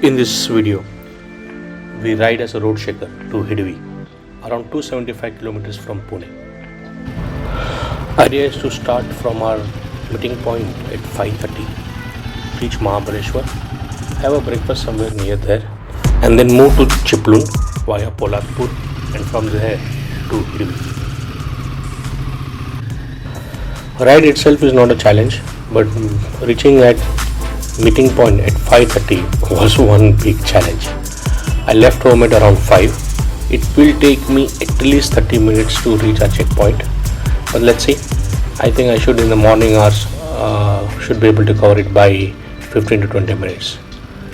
In this video, we ride as a Roadshaker to Hedvi, around 275 kilometers from Pune. Idea is to start from our meeting point at 5:30, reach Mahabaleshwar, have a breakfast somewhere near there, and then move to Chiplun via Polatpur and from there to Hedvi. Ride itself is not a challenge, but reaching at meeting point at 5:30 was one big challenge. I left home at around 5. It will take me at least 30 minutes to reach our checkpoint, but let's see. I think I should in the morning hours should be able to cover it by 15 to 20 minutes.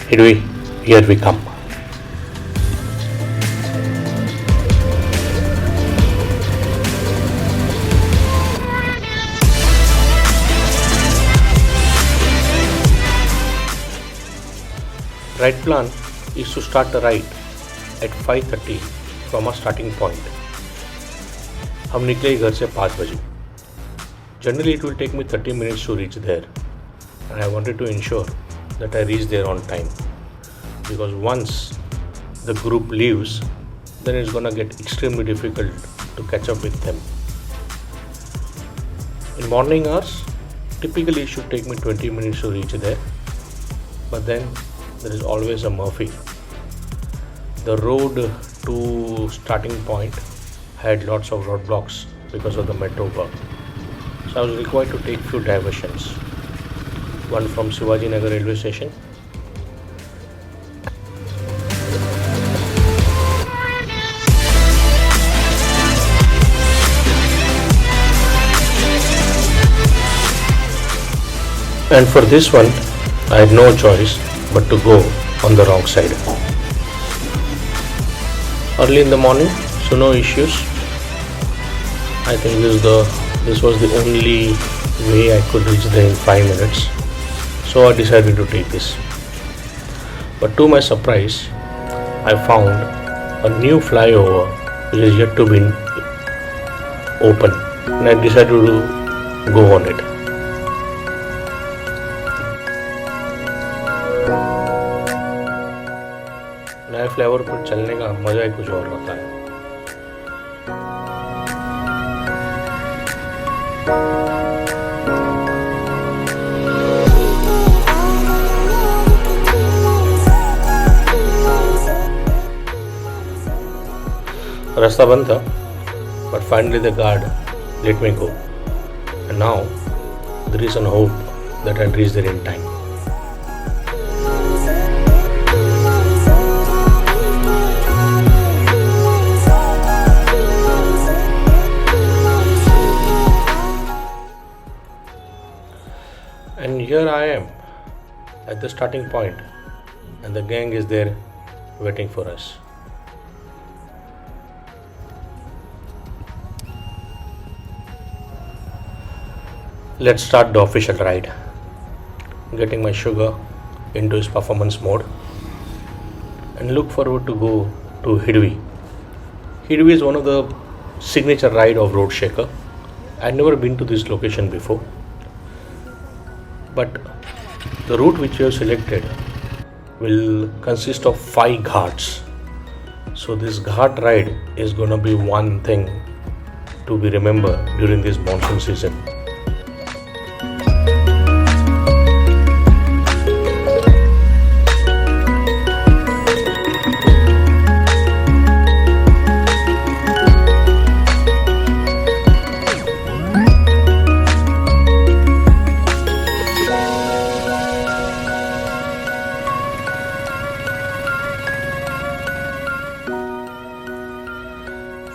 Here we come. Ride plan is to start the ride at 5:30 from our starting point. हम निकले घर से 5 बजे. Generally it will take me 30 minutes to reach there, and I wanted to ensure that I reach there on time, because once the group leaves, then it's gonna get extremely difficult to catch up with them. In morning hours, typically it should take me 20 minutes to reach there, but then there is always a Murphy. The road to starting point had lots of roadblocks because of the metro work, so I was required to take few diversions. One from Shivaji Nagar railway station, and for this one I had no choice but to go on the wrong side. Early in the morning, so no issues. I think this was the only way I could reach there in 5 minutes, so I decided to take this. But to my surprise, I found a new flyover which is yet to be open, and I decided to go on it. नए flavour पर चलने का मजा ही कुछ और होता है. रास्ता बंद था, but finally the guard let me go, and now there is an hope that I'll reach there in time. And here I am at the starting point, and the gang is there waiting for us. Let's start the official ride. Getting my sugar into its performance mode, and look forward to go to Hedvi. Hedvi is one of the signature ride of Roadshaker. I've never been to this location before, but the route which we have selected will consist of 5 ghats. So this ghat ride is going to be one thing to be remembered during this monsoon season.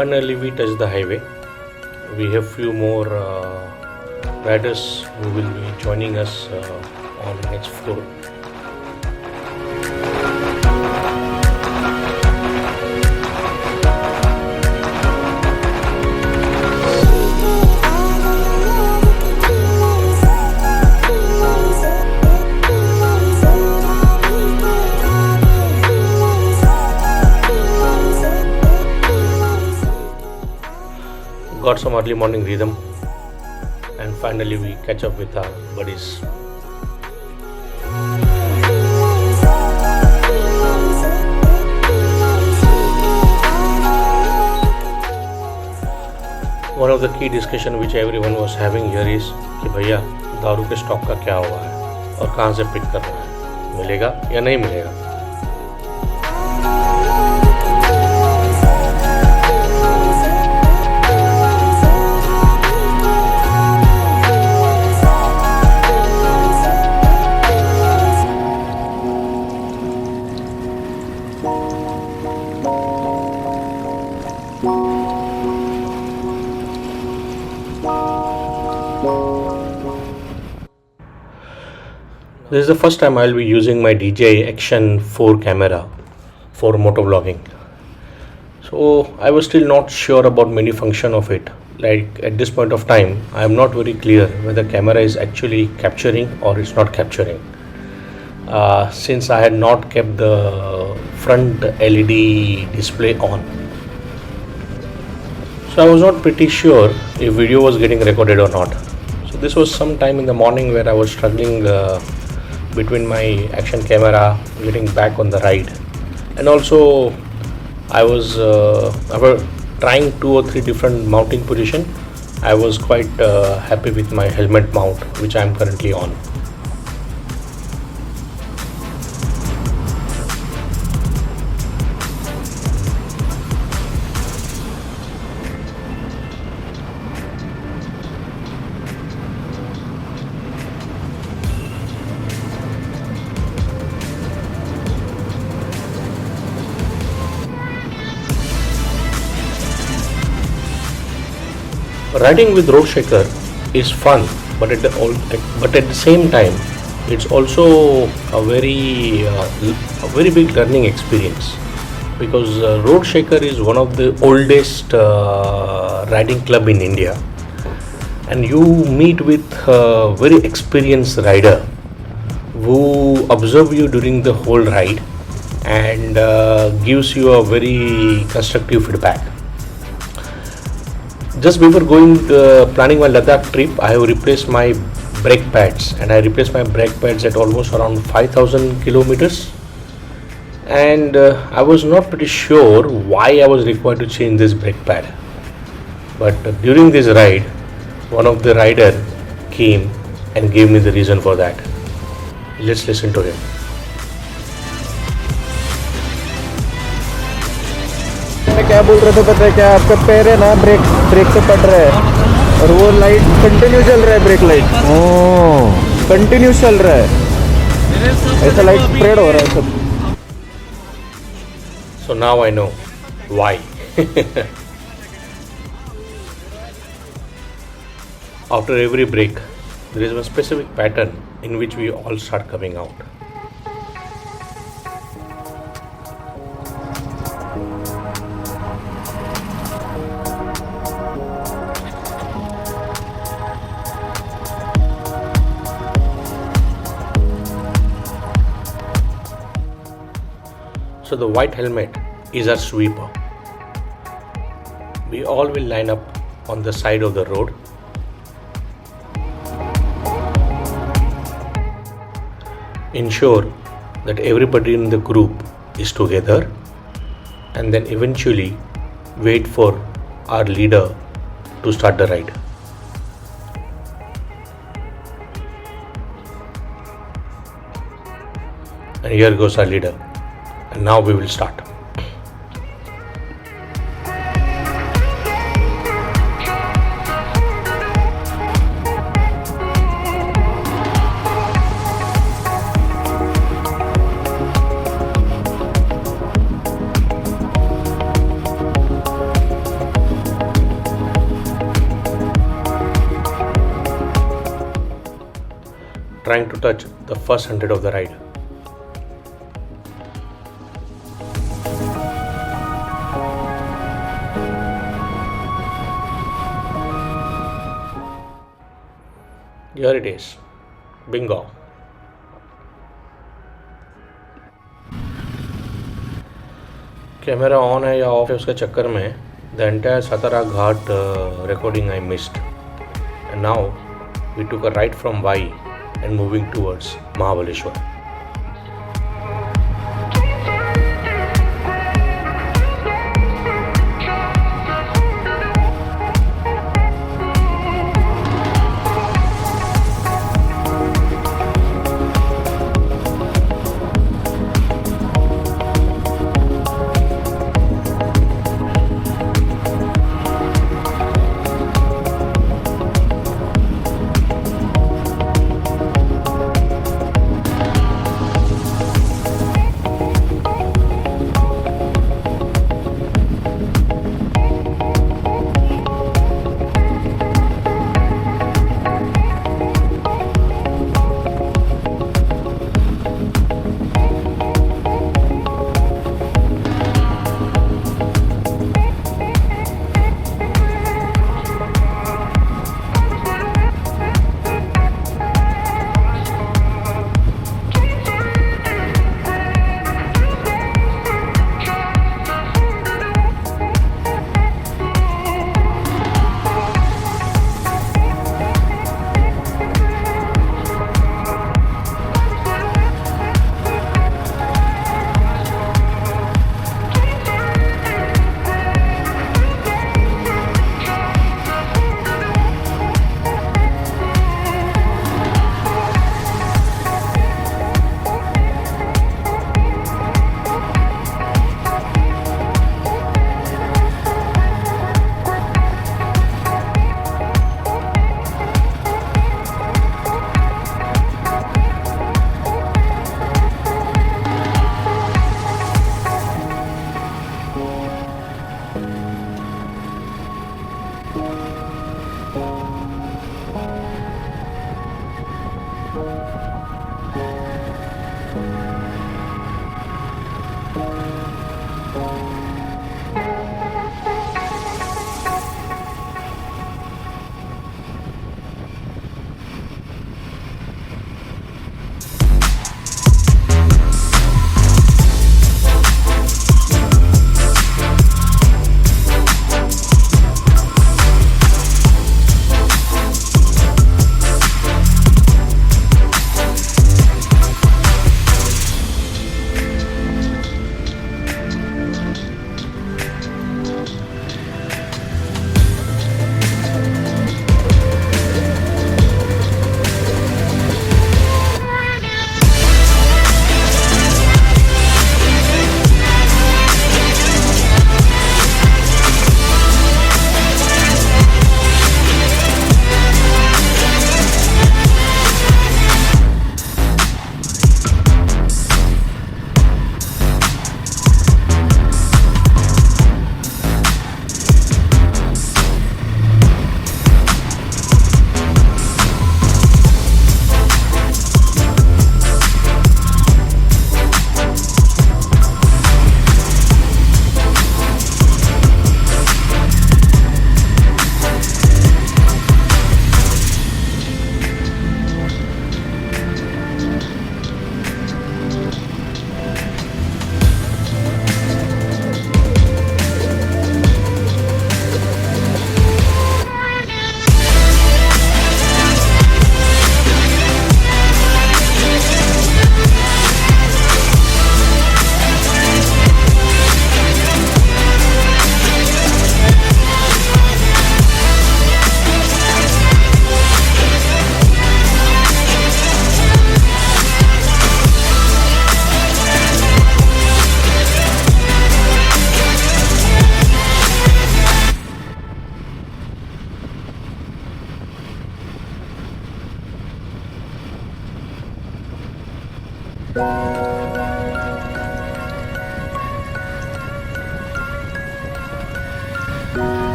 Finally, we touch the highway. We have few more riders who will be joining us on the next floor. Got some early morning rhythm, and finally we catch up with our buddies. One of the key discussion which everyone was having here is कि भैया दारू के stock का क्या हुआ है और कहाँ से पिक करना है, मिलेगा या नहीं मिलेगा. This is the first time I'll be using my DJI Action 4 camera for motovlogging. So I was still not sure about many function of it. Like at this point of time, I am not very clear whether camera is actually capturing or it's not capturing. Since I had not kept the front LED display on. So I was not pretty sure if video was getting recorded or not. So this was some time in the morning where I was struggling between my action camera, getting back on the ride, and also I was trying 2 or 3 different mounting position. I was quite happy with my helmet mount which I am currently on. Riding with Roadshaker is fun, but at the same time, it's also a very big learning experience, because Roadshaker is one of the oldest riding club in India, and you meet with a very experienced rider who observe you during the whole ride and gives you a very constructive feedback. Just before planning my Ladakh trip, I have replaced my brake pads, and I replaced my brake pads at almost around 5,000 kilometers. And I was not pretty sure why I was required to change this brake pad. But during this ride, one of the rider came and gave me the reason for that. Let's listen to him. क्या बोल रहे थे पता है क्या, आपका पैर है ना ब्रेक से पड़ रहा है और वो लाइट कंटिन्यू चल रहा है, ब्रेक लाइट कंटिन्यू चल रहा है, ऐसा लाइट स्प्रेड हो रहा है सब. So now I know why. After every break, there is a specific pattern in which we all start coming out. So the white helmet is our sweeper. We all will line up on the side of the road. Ensure that everybody in the group is together, and then eventually wait for our leader to start the ride. And here goes our leader. And now we will start. Trying to touch the first 100 of the ride. Here it is. Bingo. Camera on है या of है उसके चक्कर में the entire Satara Ghat recording I missed. And now we took a right from Y and moving towards Mahabaleshwar.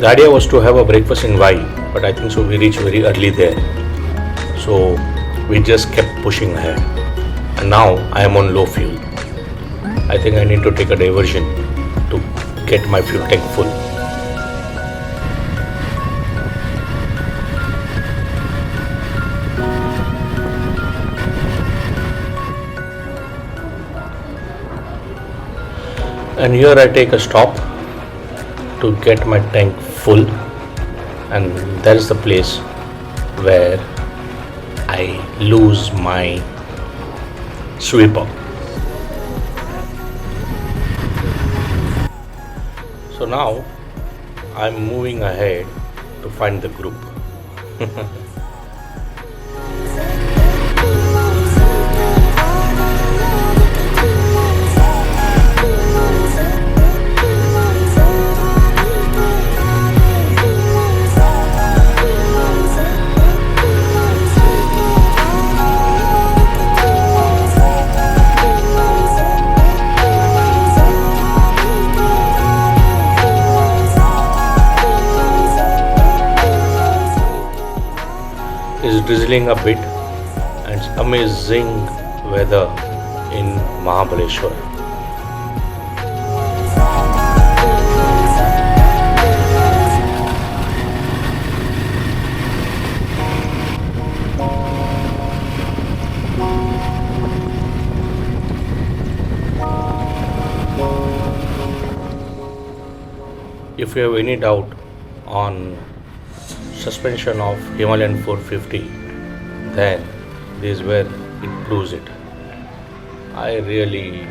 The idea was to have a breakfast in Y, but I think so we reached very early there. So we just kept pushing ahead. And now I am on low fuel. I think I need to take a diversion to get my fuel tank full. And here I take a stop to get my tank full, and that is the place where I lose my sweeper. So now I'm moving ahead to find the group. It's drizzling a bit and it's amazing weather in Mahabaleshwar. If you have any doubt on suspension of Himalayan 450, then this is where it proves it. I really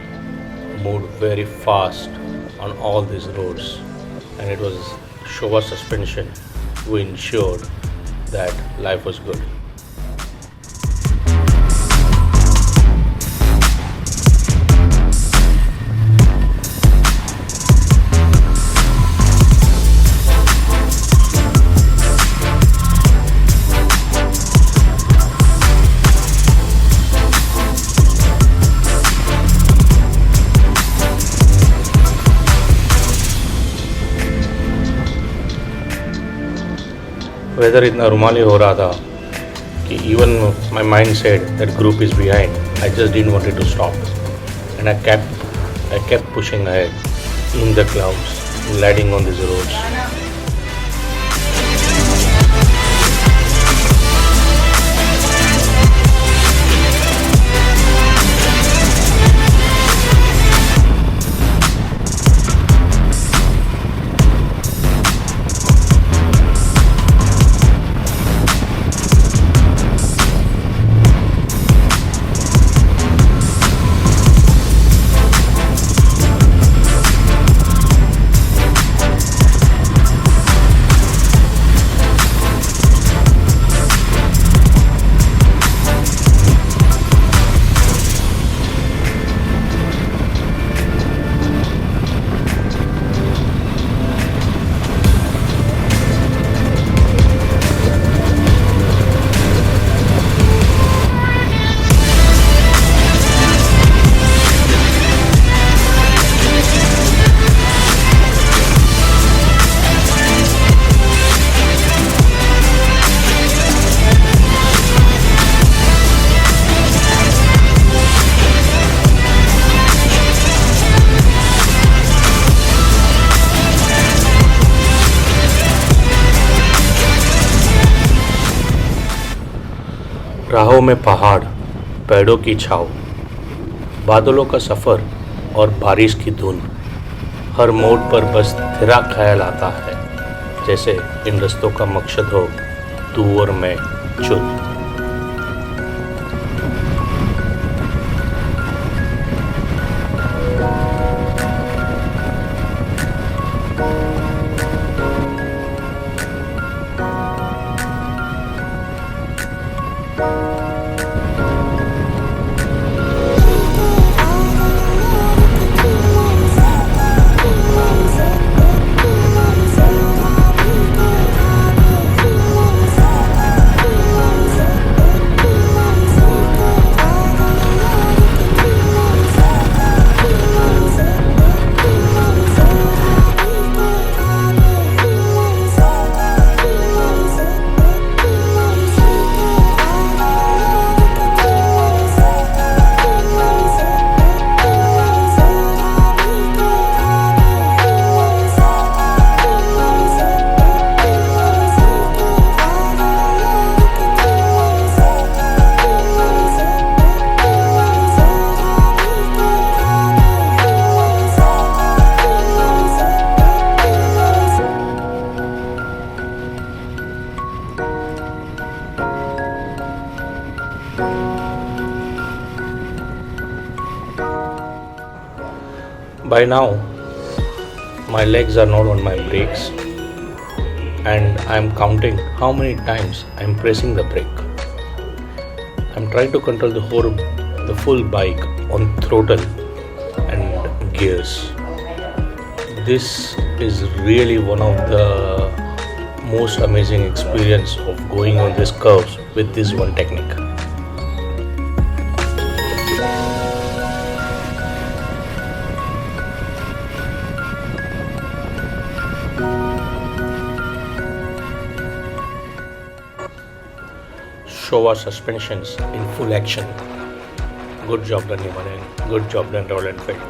moved very fast on all these roads, and it was Showa suspension who ensured that life was good. Weather इतना रुमाली हो रहा था कि even my mind said that group is behind. I just didn't wanted to stop and I kept pushing ahead in the clouds, gliding on these roads. राहों में पहाड़, पेड़ों की छाव, बादलों का सफ़र और बारिश की धुन। हर मोड़ पर बस तेरा ख्याल आता है, जैसे इन रस्तों का मकसद हो तू और मैं चुन। By now, my legs are not on my brakes, and I'm counting how many times I'm pressing the brake. I'm trying to control the full bike on throttle and gears. This is really one of the most amazing experience of going on these curves with this one technique. Showa suspensions in full action. Good job done, Himalan. Good job done, Royal Enfield.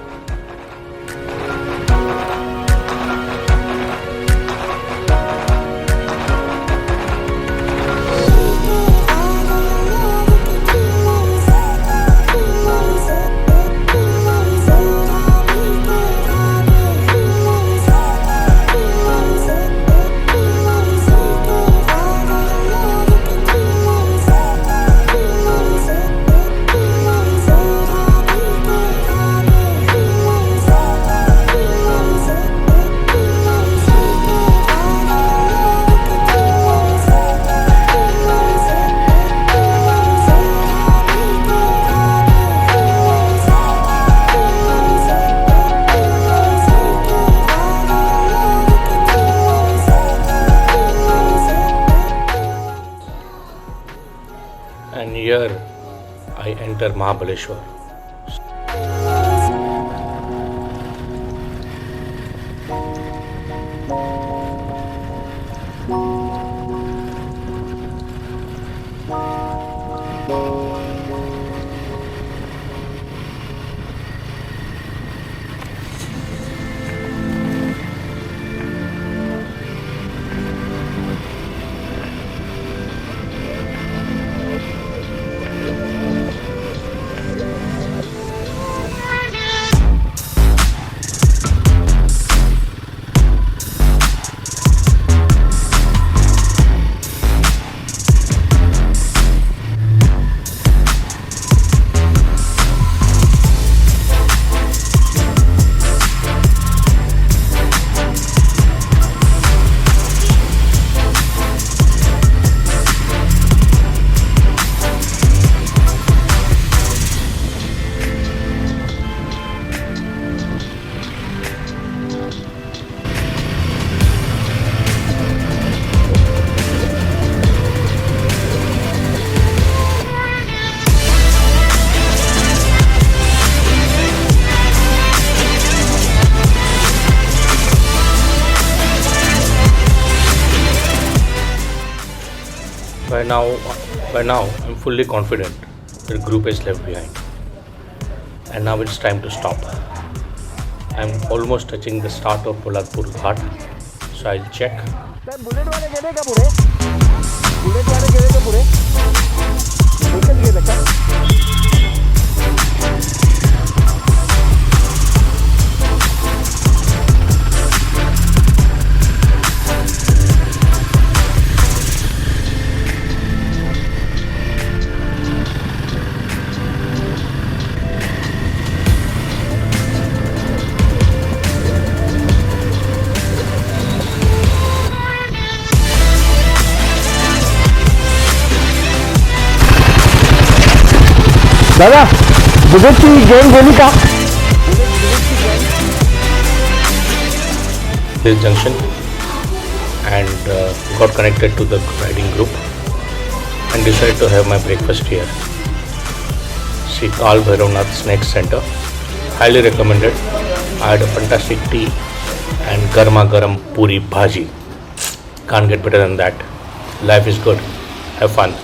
And here I enter Mahabaleshwar. By now, I'm fully confident the group is left behind, and now it's time to stop. I'm almost touching the start of Poladpur Ghat, so I'll check. Bullet वाले गेले का पुढे दादा बुलेटची गँग गेली का? This junction and got connected to the riding group and decided to have my breakfast here. See Kal Bhairavnath Snack Center. Highly recommended. I had a fantastic tea and garma garam puri bhaji. Can't get better than that. Life is good. Have fun.